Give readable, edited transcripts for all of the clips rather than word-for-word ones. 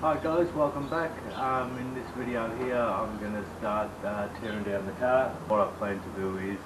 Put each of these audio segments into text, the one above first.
Hi guys, welcome back. In this video here I'm going to start tearing down the car. What I plan to do is,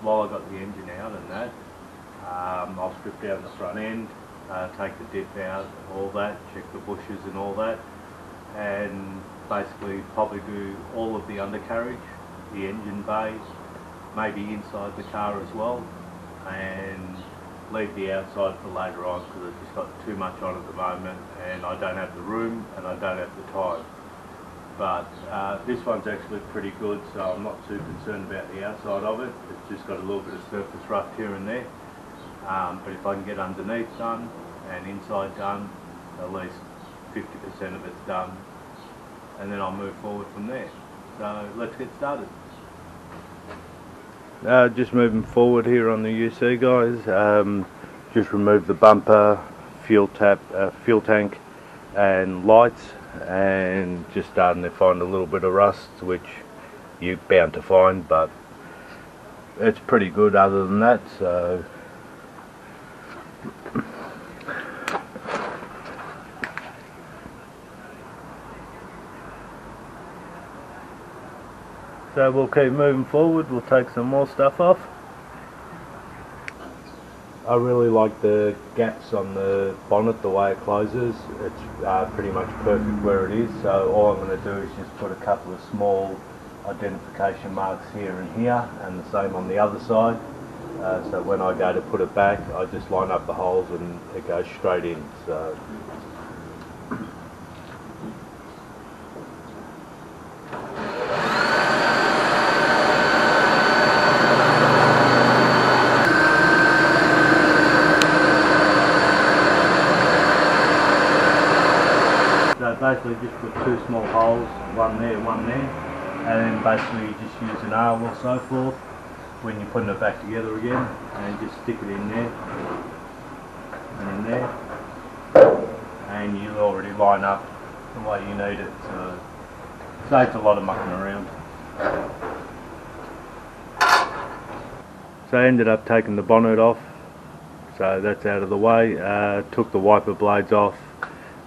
while I've got the engine out and that, I'll strip down the front end, take the diff out and all that, check the bushes and all that, and basically probably do all of the undercarriage, the engine bay, maybe inside the car as well, and leave the outside for later on because I've just got too much on at the moment and I don't have the room and I don't have the time. But this one's actually pretty good, so I'm not too concerned about the outside of it. It's just got a little bit of surface rust here and there. But if I can get underneath done and inside done, at least 50% of it's done, and then I'll move forward from there. So let's get started. Just moving forward here on the UC, guys. Just remove the bumper, fuel tank and lights, and just starting to find a little bit of rust, which you're bound to find, but it's pretty good other than that. So we'll keep moving forward, we'll take some more stuff off. I really like the gaps on the bonnet, the way it closes. It's pretty much perfect where it is, so all I'm going to do is just put a couple of small identification marks here and here, and the same on the other side. So when I go to put it back, I just line up the holes and it goes straight in. So basically just put two small holes, one there, and then basically you just use an arrow or so forth when you're putting it back together again, and just stick it in there and in there, and you already line up the way you need it, so it saves a lot of mucking around. So I ended up taking the bonnet off, so that's out of the way. Took the wiper blades off,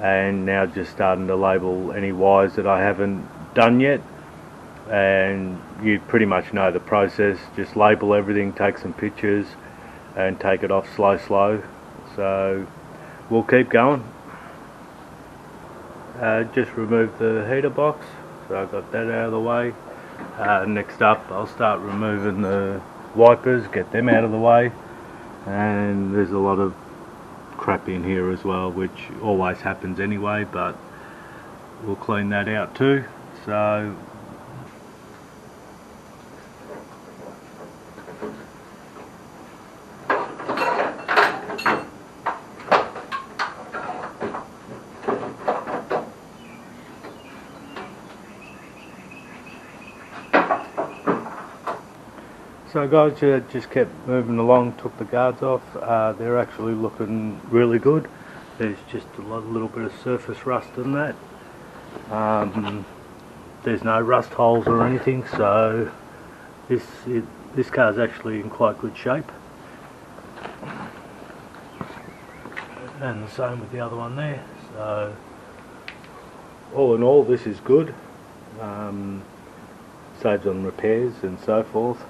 and now just starting to label any wires that I haven't done yet. And you pretty much know the process, just label everything, take some pictures and take it off slow. So we'll keep going. Just remove the heater box, so I got that out of the way. Next up I'll start removing the wipers, get them out of the way, and there's a lot of crap in here as well, which always happens anyway, but we'll clean that out too. So guys, just kept moving along, took the guards off. They're actually looking really good. There's just a little bit of surface rust in that. There's no rust holes or anything, so this car's actually in quite good shape. And the same with the other one there. So all in all, this is good. Saves on repairs and so forth.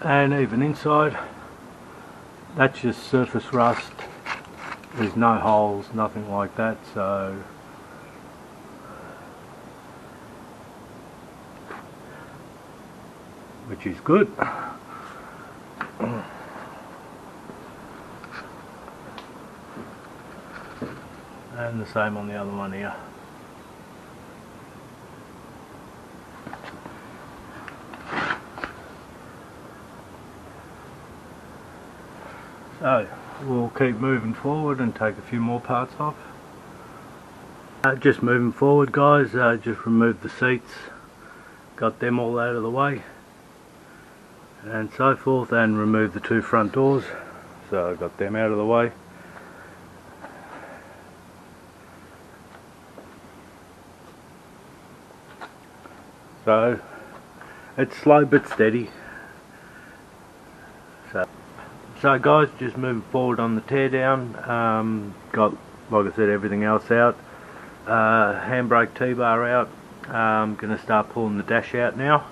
And even inside, that's just surface rust. There's no holes, nothing like that, so which is good. And the same on the other one here. So we'll keep moving forward and take a few more parts off. Just moving forward, guys, just removed the seats, got them all out of the way and so forth, and removed the two front doors, so I got them out of the way. So it's slow but steady. So guys, just moving forward on the teardown. Got like I said, everything else out. Handbrake T-bar out. I'm going to start pulling the dash out now.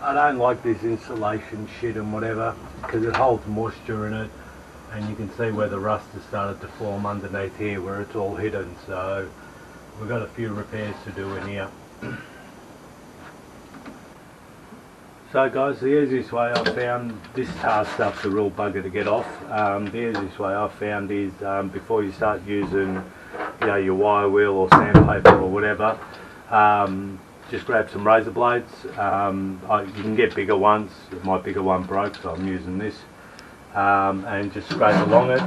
I don't like this insulation shit and whatever because it holds moisture in it, and you can see where the rust has started to form underneath here where it's all hidden, so we've got a few repairs to do in here. So guys, the easiest way I've found, this tar stuff's a real bugger to get off. The easiest way I've found is before you start using your wire wheel or sandpaper or whatever, just grab some razor blades. You can get bigger ones. My bigger one broke, so I'm using this, and just scrape along it.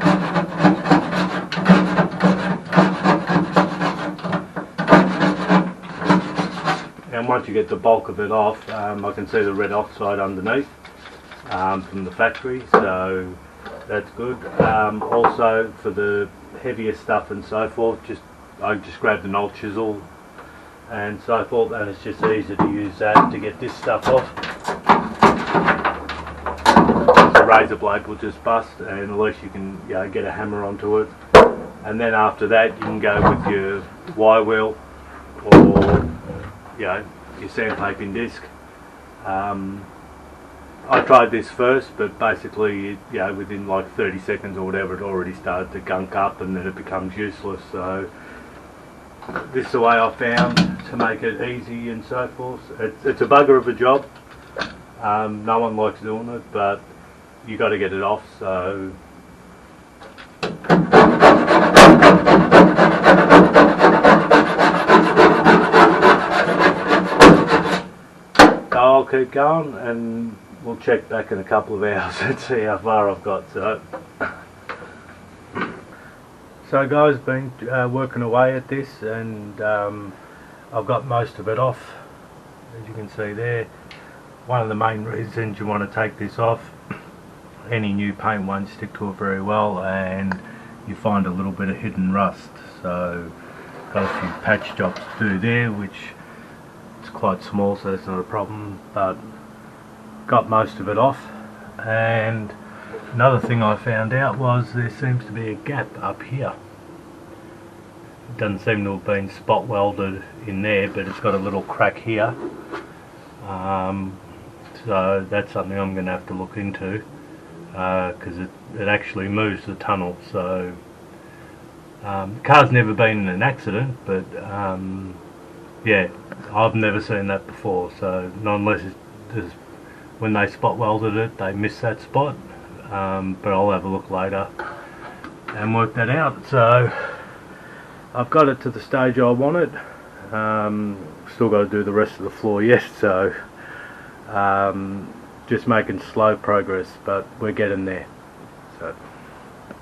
And once you get the bulk of it off, I can see the red oxide underneath from the factory, so that's good. Also for the heavier stuff and so forth, I just grabbed an old chisel and so forth, and it's just easier to use that to get this stuff off. The razor blade will just bust, and at least you can get a hammer onto it. And then after that you can go with your wire wheel or your sandpaping disc. I tried this first, but basically within like 30 seconds or whatever it already started to gunk up and then it becomes useless. So this is the way I found to make it easy and so forth. It's a bugger of a job. No one likes doing it, but you got to get it off. So I'll keep going and we'll check back in a couple of hours and see how far I've got. So guys, been working away at this, and I've got most of it off, as you can see there. One of the main reasons you want to take this off, any new paint won't stick to it very well, and you find a little bit of hidden rust. So got a few patch jobs to do there, which it's quite small, so it's not a problem, but got most of it off. And another thing I found out was there seems to be a gap up here. doesn't seem to have been spot welded in there, but it's got a little crack here. So that's something I'm going to have to look into, because it actually moves the tunnel. So the car's never been in an accident, but yeah, I've never seen that before. So not unless when they spot welded it, they missed that spot. But I'll have a look later and work that out. So I've got it to the stage I want it. Still got to do the rest of the floor yet, so just making slow progress, but we're getting there. So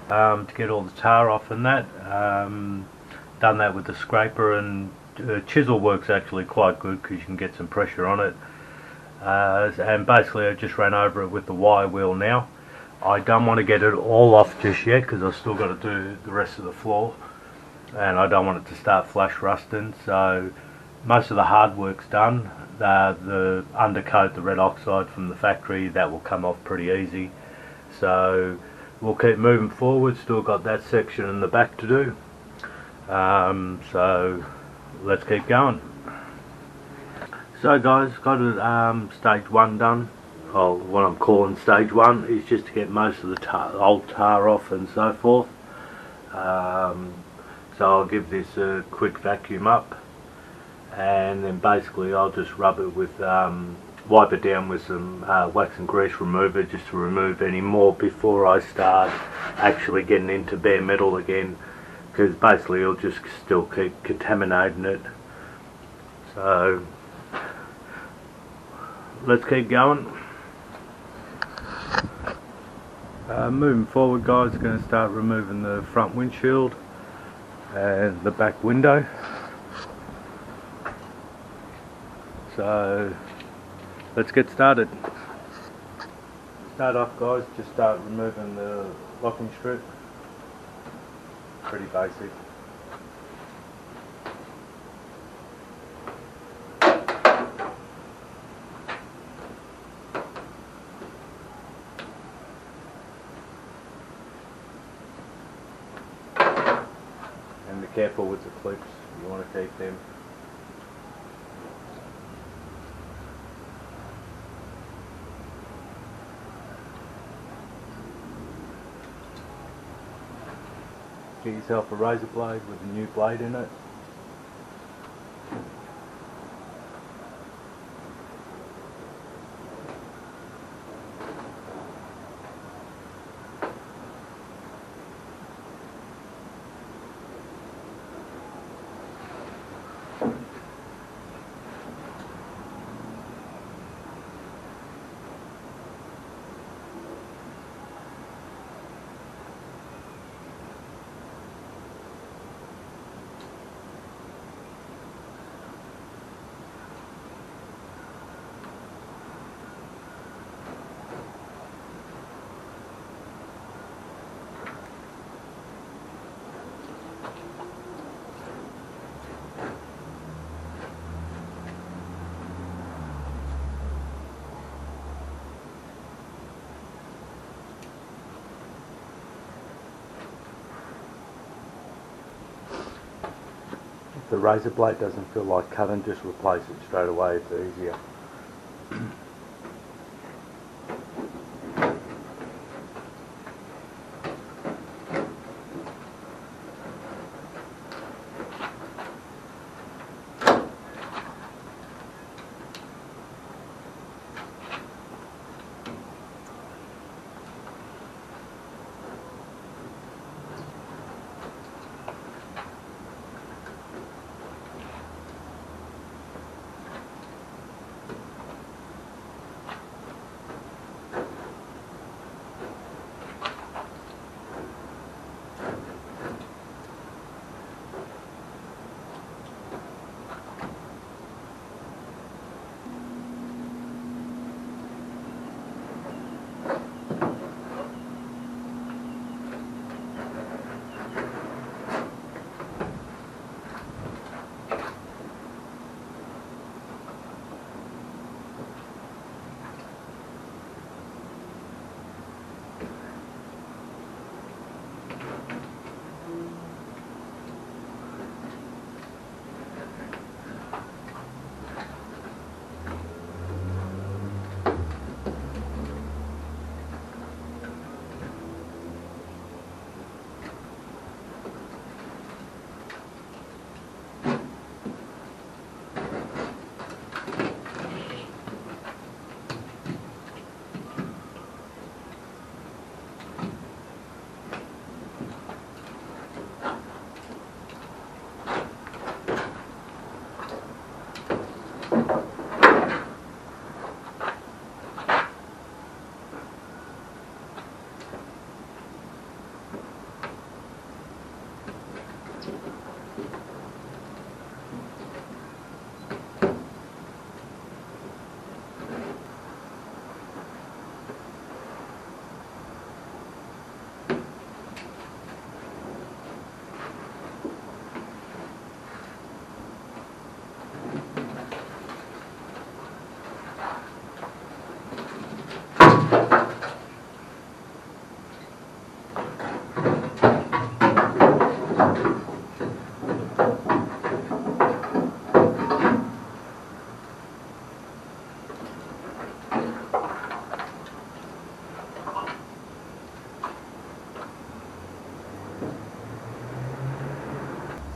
to get all the tar off and that, done that with the scraper, and chisel works actually quite good because you can get some pressure on it. And basically I just ran over it with the wire wheel now. I don't want to get it all off just yet because I've still got to do the rest of the floor, and I don't want it to start flash rusting. So most of the hard work's done. The undercoat, the red oxide from the factory, that will come off pretty easy. So we'll keep moving forward. Still got that section in the back to do. So let's keep going. So guys, got it, stage 1 done. Oh, what I'm calling stage 1 is just to get most of the old tar off and so forth. So I'll give this a quick vacuum up, and then basically I'll just rub it with, wipe it down with some wax and grease remover, just to remove any more before I start actually getting into bare metal again, because basically it'll just still keep contaminating it. So let's keep going. Moving forward guys, going to start removing the front windshield and the back window. So let's get started. Start off guys, just start removing the locking strip. Pretty basic. And be careful with the clips, you want to keep them. Get yourself a razor blade with a new blade in it. If the razor blade doesn't feel like cutting, just replace it straight away, it's easier.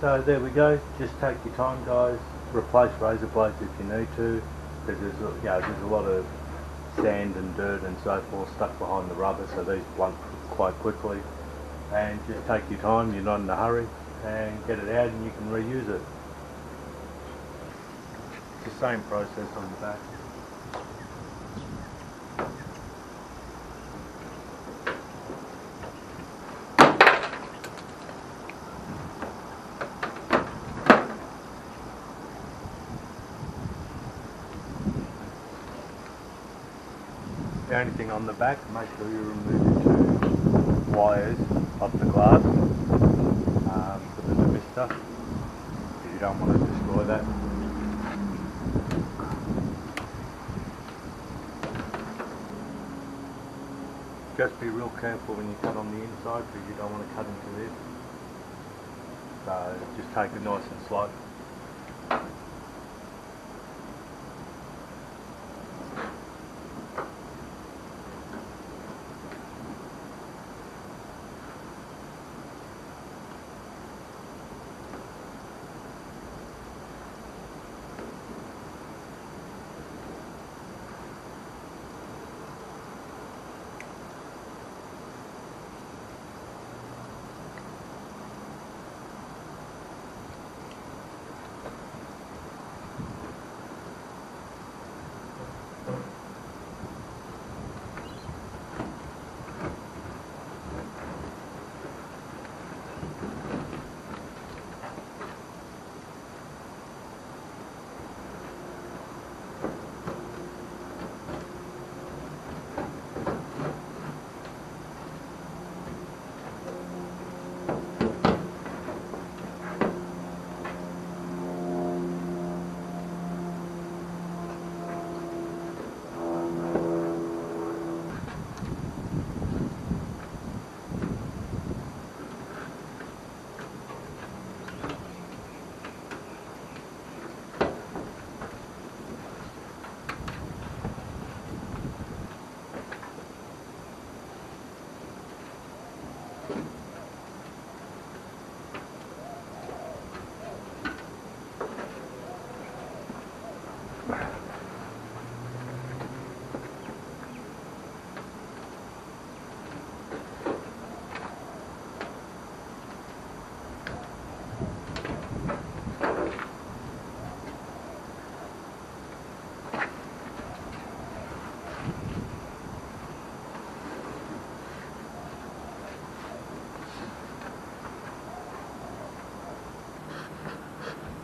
So there we go, just take your time guys, replace razor blades if you need to, because there's a lot of sand and dirt and so forth stuck behind the rubber, so these blunt quite quickly. And just take your time, you're not in a hurry, and get it out and you can reuse it. It's the same process on the back. The only thing on the back, make sure you remove the two wires off the glass for the mister, because you don't want to destroy that. Just be real careful when you cut on the inside, because you don't want to cut into this. So just take it nice and slow.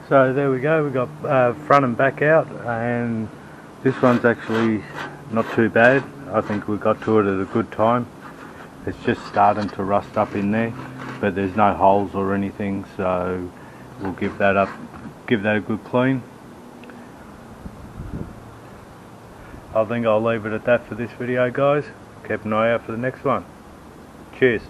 So there we go, we got front and back out, and this one's actually not too bad. I think we got to it at a good time. It's just starting to rust up in there, but there's no holes or anything, so we'll give that a good clean. I think I'll leave it at that for this video guys. Keep an eye out for the next one. Cheers.